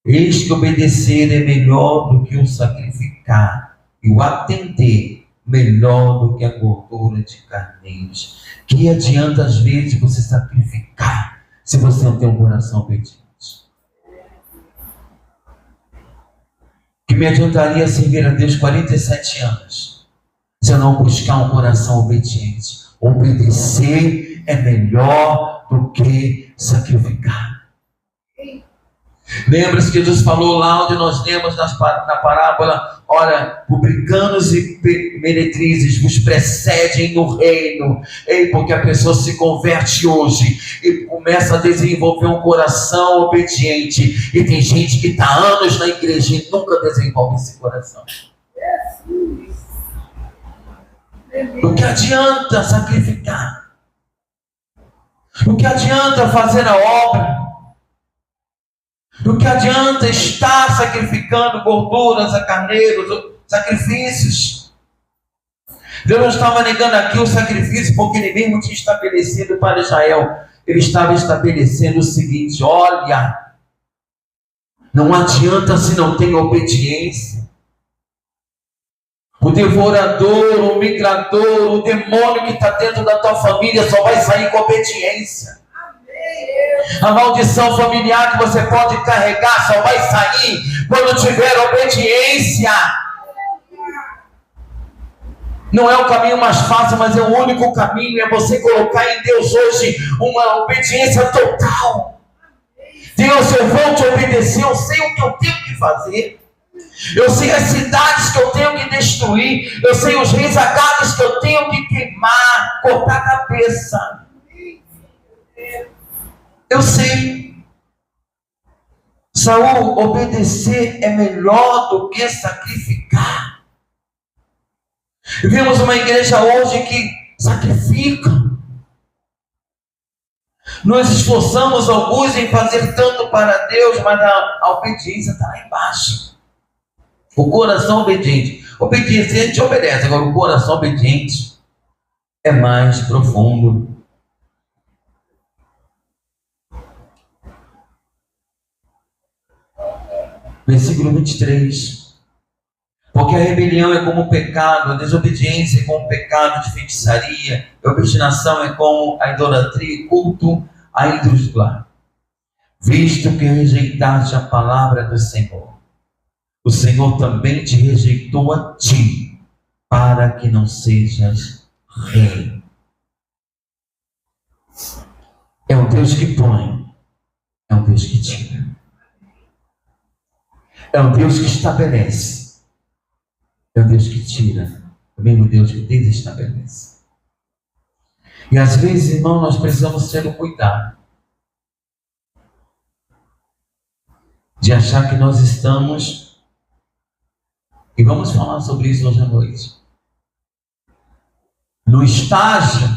Eis que obedecer é melhor do que o sacrificar, e o atender melhor do que a gordura de carneiros. Que adianta às vezes você sacrificar, se você não tem um coração obediente? Que me adiantaria servir a Deus 47 anos, se eu não buscar um coração obediente? Obedecer é melhor do que sacrificar. Lembra-se que Jesus falou lá onde nós lemos na parábola: ora, publicanos e meretrizes vos precedem no reino. Porque a pessoa se converte hoje e começa a desenvolver um coração obediente. E tem gente que está anos na igreja e nunca desenvolve esse coração. O que adianta sacrificar? O que adianta fazer a obra? O que adianta estar sacrificando gorduras a carneiros, sacrifícios? Deus não estava negando aqui o sacrifício, porque Ele mesmo tinha estabelecido para Israel. Ele estava estabelecendo o seguinte: olha, não adianta se não tem obediência. O devorador, o migrador, o demônio que está dentro da tua família só vai sair com obediência. A maldição familiar que você pode carregar só vai sair quando tiver obediência. Não é o caminho mais fácil, mas é o único caminho. É você colocar em Deus hoje uma obediência total. Deus, eu vou te obedecer. Eu sei o que eu tenho que fazer. Eu sei as cidades que eu tenho que destruir. Eu sei os reis agados que eu tenho que queimar, cortar a cabeça. Eu sei. Saul, obedecer é melhor do que sacrificar. Vemos uma igreja hoje que sacrifica. Nós esforçamos alguns em fazer tanto para Deus, mas a obediência está lá embaixo. O coração obediente. Obediência, a gente obedece. Agora, o coração obediente é mais profundo. Versículo 23. Porque a rebelião é como o pecado, a desobediência é como o pecado de feitiçaria, a obstinação é como a idolatria e culto a ídolos do lar. Visto que rejeitaste a palavra do Senhor, o Senhor também te rejeitou a ti, para que não sejas rei. É um Deus que põe, é um Deus que tira. É um Deus que estabelece, é um Deus que tira, é o mesmo Deus que desestabelece. E às vezes, irmão, nós precisamos ter o cuidado de achar que nós estamos, e vamos falar sobre isso hoje à noite, no estágio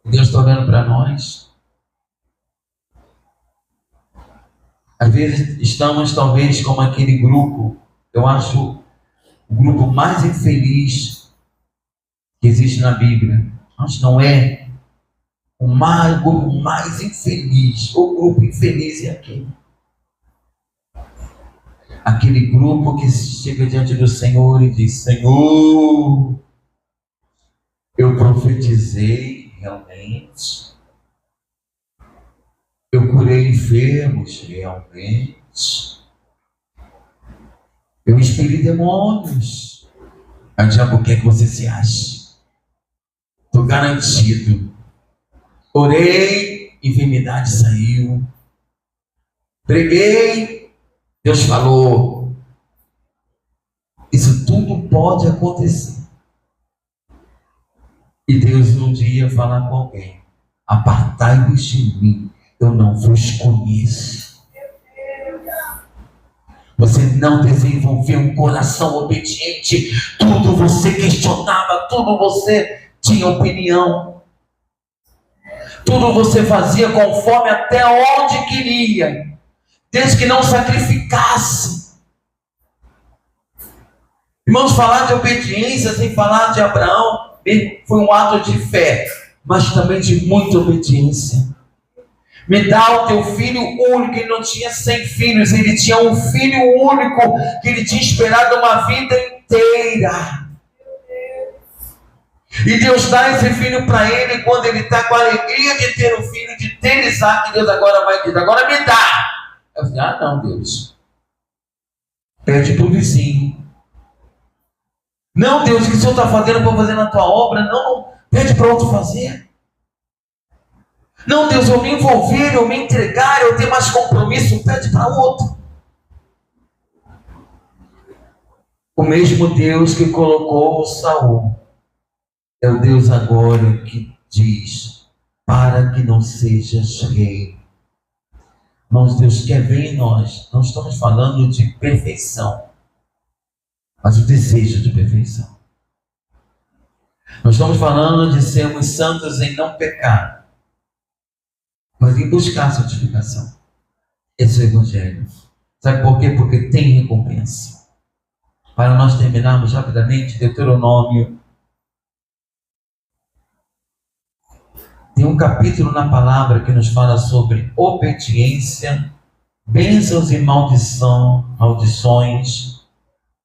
que Deus está olhando para nós. Às vezes estamos talvez como aquele grupo, eu acho o grupo mais infeliz que existe na Bíblia. Acho que não é o grupo mais infeliz. O grupo infeliz é aquele. Aquele grupo que chega diante do Senhor e diz: Senhor, eu profetizei realmente. Eu curei enfermos realmente. Eu expeli demônios. Aí o diabo quer que você se ache. Estou Foi garantido. Orei, enfermidade saiu. Preguei, Deus falou. Isso tudo pode acontecer. E Deus um dia falar com alguém: apartai-vos de mim, eu não vos conheço. Você não desenvolveu um coração obediente. Tudo você questionava, tudo você tinha opinião. Tudo você fazia conforme até onde queria, desde que não sacrificasse. Irmãos, falar de obediência sem falar de Abraão foi um ato de fé, mas também de muita obediência. Me dá o teu filho único. Ele não tinha 100 filhos, ele tinha um filho único que ele tinha esperado uma vida inteira. E Deus dá esse filho para ele quando ele está com a alegria de ter o filho, de ter Isaac. Deus agora vai dizer: agora me dá. Eu falei: ah, não, Deus, pede para o vizinho. Não, Deus, o que o Senhor está fazendo, eu vou fazer na tua obra. Não, pede para outro fazer. Não, Deus, eu me envolver, eu me entregar, eu ter mais compromisso, pede para outro. O mesmo Deus que colocou Saul é o Deus agora que diz: para que não sejas rei. Irmãos, Deus quer ver em nós. Não estamos falando de perfeição, mas o desejo de perfeição. Nós estamos falando de sermos santos em não pecar, mas em buscar a santificação. Esse é o Evangelho. Sabe por quê? Porque tem recompensa. Para nós terminarmos rapidamente, Deuteronômio. Tem um capítulo na palavra que nos fala sobre obediência, bênçãos e maldições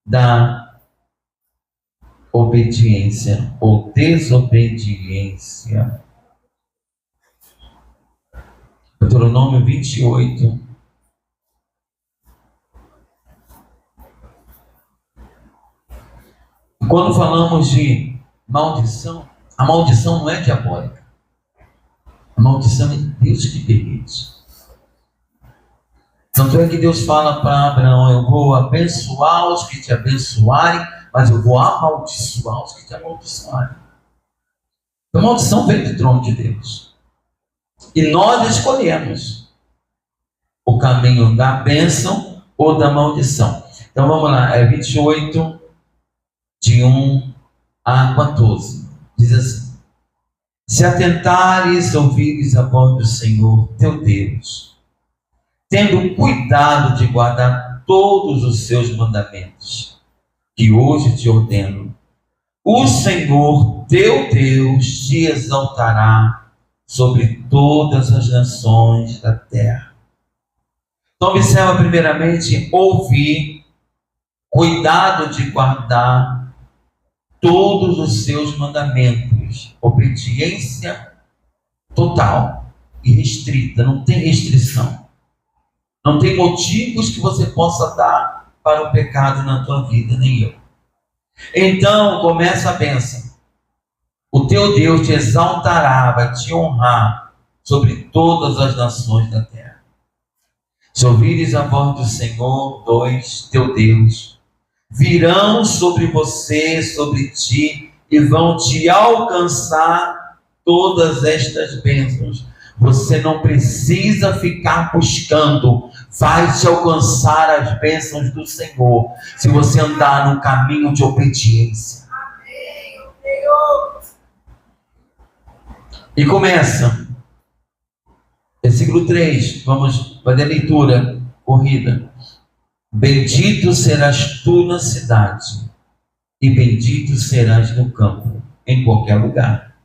da obediência ou desobediência. Deuteronômio 28. Quando falamos de maldição, a maldição não é diabólica. A maldição é Deus que permite. Tanto é que Deus fala para Abraão: eu vou abençoar os que te abençoarem, mas eu vou amaldiçoar os que te amaldiçoarem. A maldição vem do trono de Deus. E nós escolhemos o caminho da bênção ou da maldição. Então vamos lá, 28, de 1 a 14. Diz assim: se atentares, ouvires a voz do Senhor teu Deus, tendo cuidado de guardar todos os seus mandamentos, que hoje te ordeno, o Senhor teu Deus te exaltará sobre todas as nações da terra. Então observa primeiramente ouvir, cuidado de guardar todos os seus mandamentos, obediência total e restrita, não tem restrição, não tem motivos que você possa dar para o pecado na tua vida, nem eu. Então começa a bênção: o teu Deus te exaltará, vai te honrar sobre todas as nações da terra. Se ouvires a voz do Senhor, teu Deus, virão sobre você, sobre ti, e vão te alcançar todas estas bênçãos. Você não precisa ficar buscando, vai te alcançar as bênçãos do Senhor, se você andar no caminho de obediência. E começa, versículo 3, vamos fazer a leitura corrida. Bendito serás tu na cidade, e bendito serás no campo, em qualquer lugar.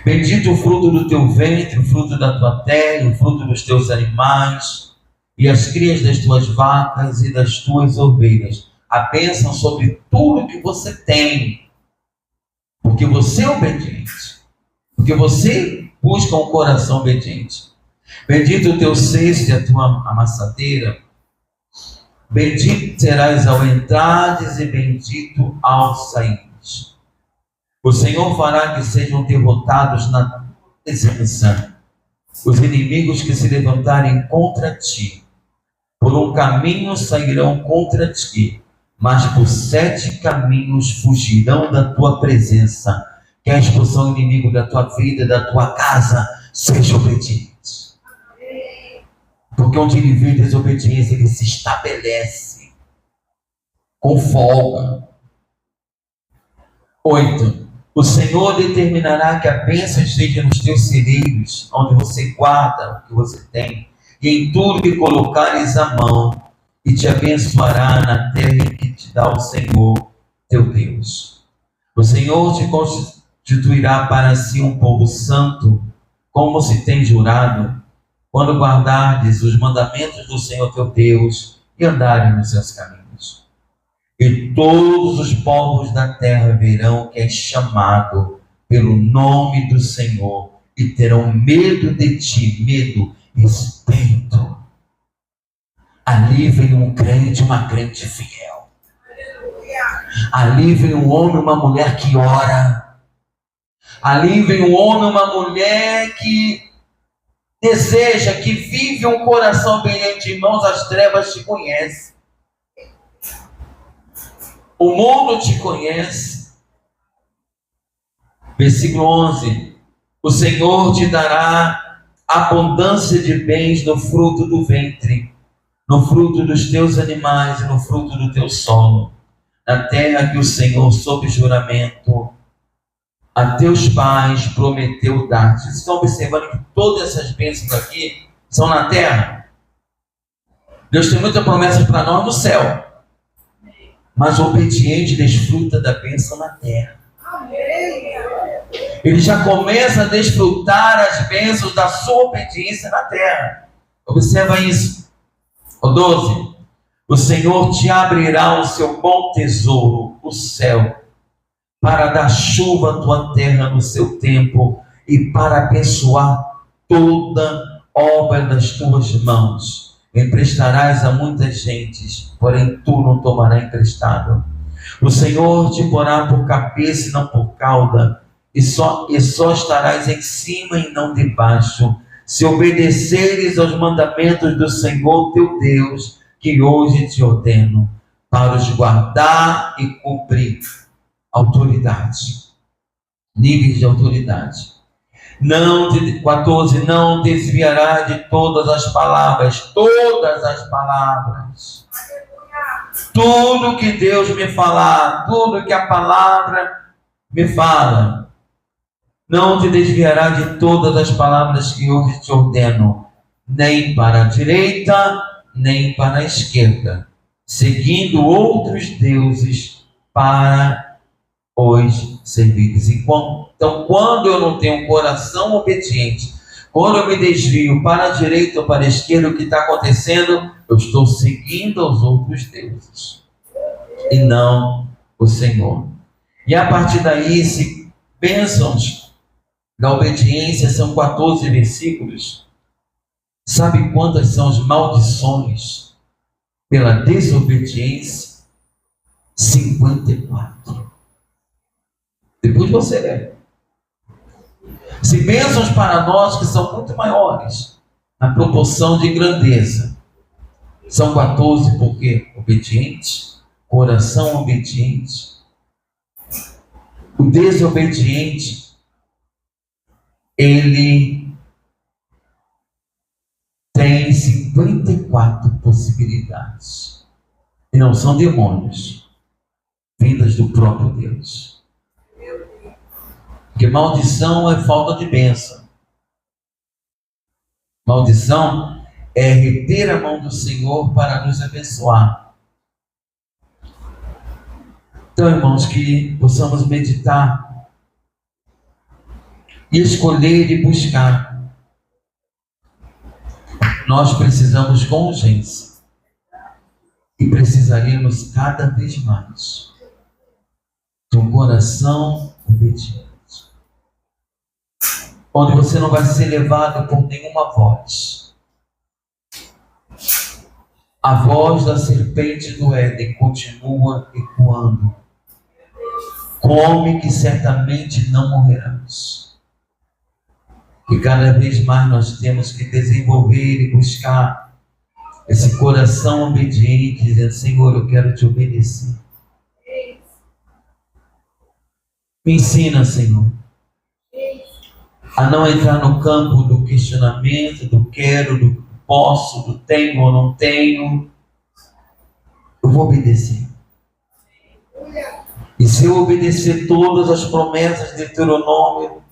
Bendito o fruto do teu ventre, o fruto da tua terra, o fruto dos teus animais, e as crias das tuas vacas e das tuas ovelhas. A bênção sobre tudo que você tem, porque você é obediente, porque você busca um coração obediente. Bendito o teu cesto e a tua amassadeira. Bendito serás ao entrares e bendito ao saíres. O Senhor fará que sejam derrotados na presença os inimigos que se levantarem contra ti. Por um caminho sairão contra ti, mas por 7 caminhos fugirão da tua presença. Quer expulsar o inimigo da tua vida, da tua casa? Seja obediente. Porque onde ele vê desobediência, ele se estabelece com folga. 8. O Senhor determinará que a bênção esteja nos teus celeiros, onde você guarda o que você tem, e em tudo que colocares a mão, e te abençoará na terra que te dá o Senhor teu Deus. O Senhor te constituirá para si um povo santo, como se tem jurado, quando guardardes os mandamentos do Senhor teu Deus e andarem nos seus caminhos. E todos os povos da terra verão que és chamado pelo nome do Senhor e terão medo de ti, medo, respeito. Ali vem um crente, uma crente fiel. Ali vem um homem, uma mulher que ora. Ali vem um homem, uma mulher que deseja, que vive um coração obediente. Irmãos, as trevas te conhecem. O mundo te conhece. Versículo 11. O Senhor te dará abundância de bens no fruto do ventre, no fruto dos teus animais e no fruto do teu solo, na terra que o Senhor, sob juramento, a teus pais prometeu dar-te. Vocês estão observando que todas essas bênçãos aqui são na terra? Deus tem muitas promessas para nós no céu, mas o obediente desfruta da bênção na terra. Ele já começa a desfrutar as bênçãos da sua obediência na terra. Observa isso. O 12. O Senhor te abrirá o seu bom tesouro, o céu, para dar chuva à tua terra no seu tempo e para abençoar toda obra das tuas mãos. Emprestarás a muitas gentes, porém tu não tomarás emprestado. O Senhor te porá por cabeça e não por cauda, e só estarás em cima e não debaixo, se obedeceres aos mandamentos do Senhor teu Deus, que hoje te ordeno, para os guardar e cumprir. Autoridade, níveis de autoridade. 14, não desviará de todas as palavras, tudo que Deus me falar, tudo que a palavra me fala, não te desviará de todas as palavras que hoje te ordeno, nem para a direita, nem para a esquerda, seguindo outros deuses para os servires. Então, quando eu não tenho um coração obediente, quando eu me desvio para a direita ou para a esquerda, o que está acontecendo? Eu estou seguindo aos outros deuses e não o Senhor. E a partir daí, se bênçãos da obediência são 14 versículos, sabe quantas são as maldições pela desobediência? 54. Depois você lê. Se bênçãos para nós que são muito maiores na proporção de grandeza, são 14, porque obediente, coração obediente. O desobediente, ele tem 54 possibilidades. E não são demônios, vindas do próprio Deus. Porque maldição é falta de bênção. Maldição é reter a mão do Senhor para nos abençoar. Então, irmãos, que possamos meditar e escolher e buscar. Nós precisamos com urgência e precisaríamos cada vez mais de um coração obediente, onde você não vai ser levado por nenhuma voz. A voz da serpente do Éden continua ecoando. come que certamente não morrerás. E cada vez mais nós temos que desenvolver e buscar esse coração obediente, dizendo: Senhor, eu quero te obedecer. Me ensina, Senhor, a não entrar no campo do questionamento, do quero, do posso, do tenho ou não tenho. Eu vou obedecer. E se eu obedecer todas as promessas de Deuteronômio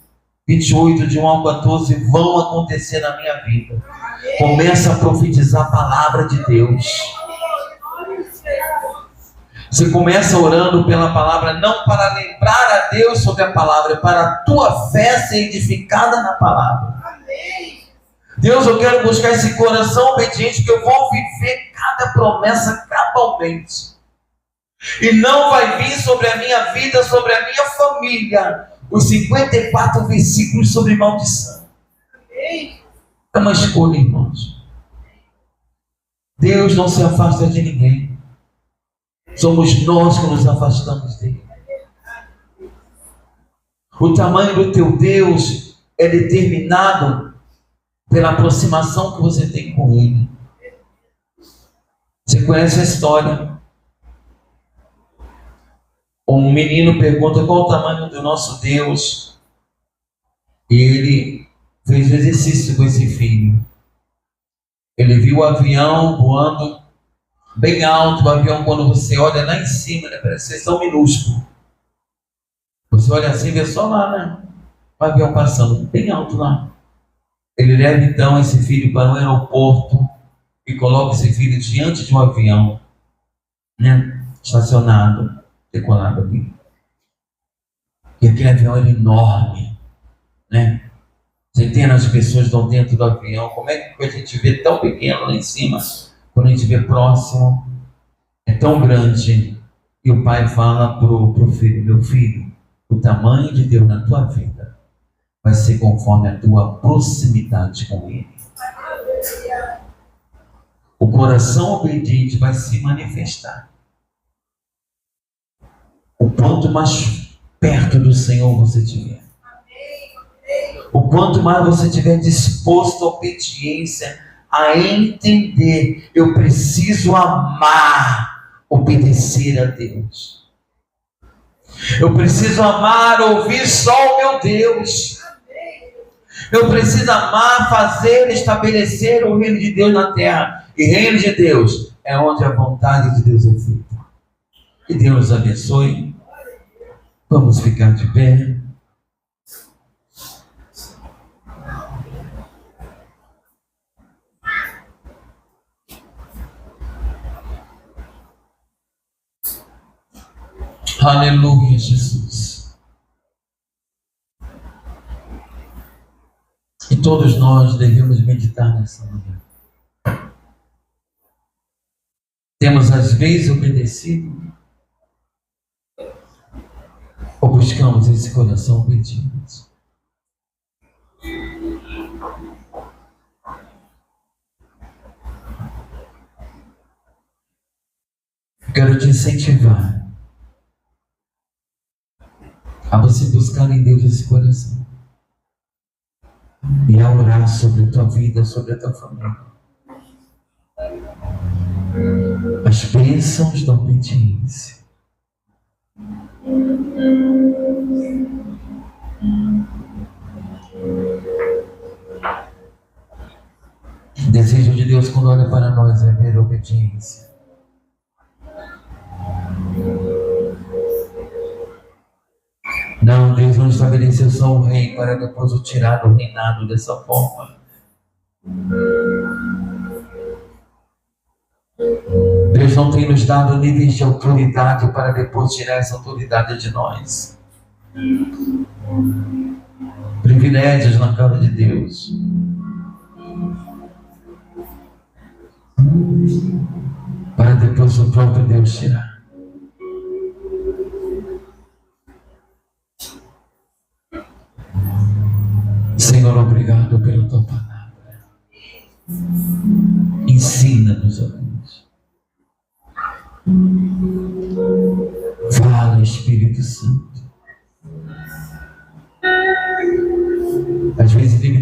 28, de 1 ao 14, vão acontecer na minha vida. Começa a profetizar a palavra de Deus. Você começa orando pela palavra, não para lembrar a Deus sobre a palavra, é para a tua fé ser edificada na palavra. Deus, eu quero buscar esse coração obediente, que eu vou viver cada promessa cabalmente. E não vai vir sobre a minha vida, sobre a minha família, os 54 versículos sobre maldição. É uma escolha, irmãos. Deus não se afasta de ninguém. Somos nós que nos afastamos dele. O tamanho do teu Deus é determinado pela aproximação que você tem com ele. Você conhece a história? Um menino pergunta qual o tamanho do nosso Deus. E ele fez um exercício com esse filho. Ele viu o avião voando bem alto. O avião, quando você olha lá em cima, né, parece ser tão minúsculo. Você olha assim e vê só lá, né? O avião passando bem alto lá. Ele leva então esse filho para um aeroporto e coloca esse filho diante de um avião, né, estacionado, decolado ali. E aquele avião era enorme, né? Centenas de pessoas estão dentro do avião. Como é que a gente vê tão pequeno lá em cima? Quando a gente vê próximo, é tão grande. E o pai fala pro filho: meu filho, o tamanho de Deus na tua vida vai ser conforme a tua proximidade com ele. O coração obediente vai se manifestar. O quanto mais perto do Senhor você estiver, o quanto mais você estiver disposto à obediência, a entender: eu preciso amar, obedecer a Deus. Eu preciso amar, ouvir só o meu Deus. Eu preciso amar, fazer, estabelecer o reino de Deus na terra. E reino de Deus é onde a vontade de Deus é feita. Que Deus nos abençoe. Vamos ficar de pé. Aleluia, Jesus. E todos nós devemos meditar nessa manhã. Temos às vezes obedecido, ou buscamos esse coração obediente? Quero te incentivar a você buscar em Deus esse coração e a orar sobre a tua vida, sobre a tua família. As bênçãos da obediência. O desejo de Deus quando olha para nós é ver obediência. Não, Deus não estabeleceu só o rei para depois o tirar do reinado dessa forma. Deus não tem nos dado níveis de autoridade para depois tirar essa autoridade de nós. Privilégios na casa de Deus. Para depois o próprio Deus tirar. Senhor, obrigado pela tua palavra. Ensina-nos, ó Deus. Fala, Espírito Santo.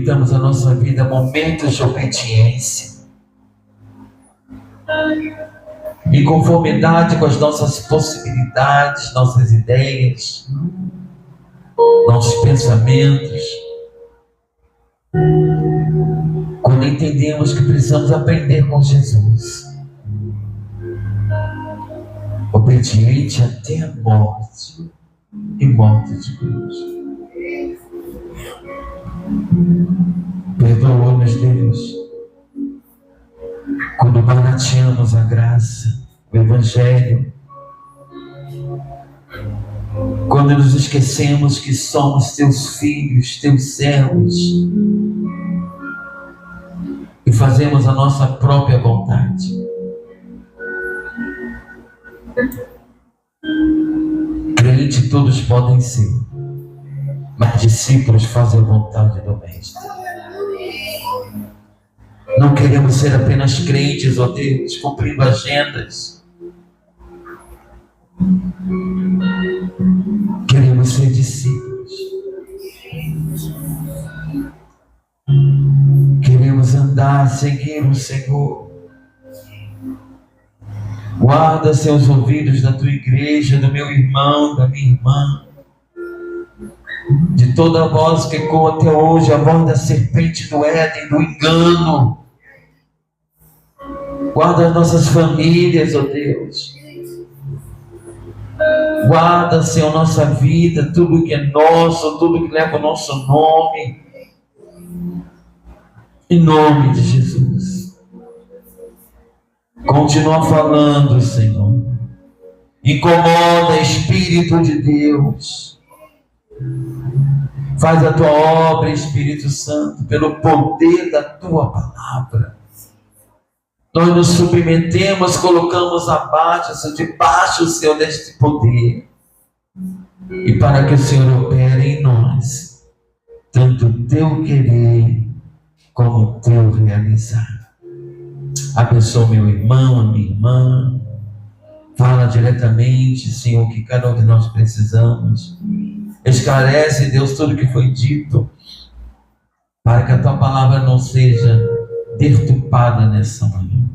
limitamos a nossa vida a momentos de obediência, em conformidade com as nossas possibilidades, nossas ideias, nossos pensamentos, quando entendemos que precisamos aprender com Jesus, obediente até a morte e morte de cruz. Perdoa-nos, Deus, quando barateamos a graça, o Evangelho, quando nos esquecemos que somos teus filhos, teus servos, e fazemos a nossa própria vontade. Crente todos podem ser, mas discípulos fazem a vontade do Mestre. Não queremos ser apenas crentes, ó Deus, cumprindo agendas. Queremos ser discípulos. Queremos andar, seguir o Senhor. Guarda seus ouvidos da tua igreja, do meu irmão, da minha irmã, de toda a voz que ecoa até hoje, a voz da serpente do Éden, do engano. Guarda as nossas famílias, ó Deus. Guarda, Senhor, nossa vida, tudo que é nosso, tudo que leva o nosso nome. Em nome de Jesus. Continua falando, Senhor. Incomoda, Espírito de Deus. Faz a tua obra, Espírito Santo, pelo poder da tua palavra. Nós nos submetemos, colocamos abaixo, debaixo, Senhor, deste poder. E para que o Senhor opere em nós, tanto o teu querer como o teu realizar. Abençoa meu irmão, a minha irmã. Fala diretamente, Senhor, que cada um de nós precisamos. Esclarece, Deus, tudo o que foi dito, para que a tua palavra não seja deturpada nessa manhã.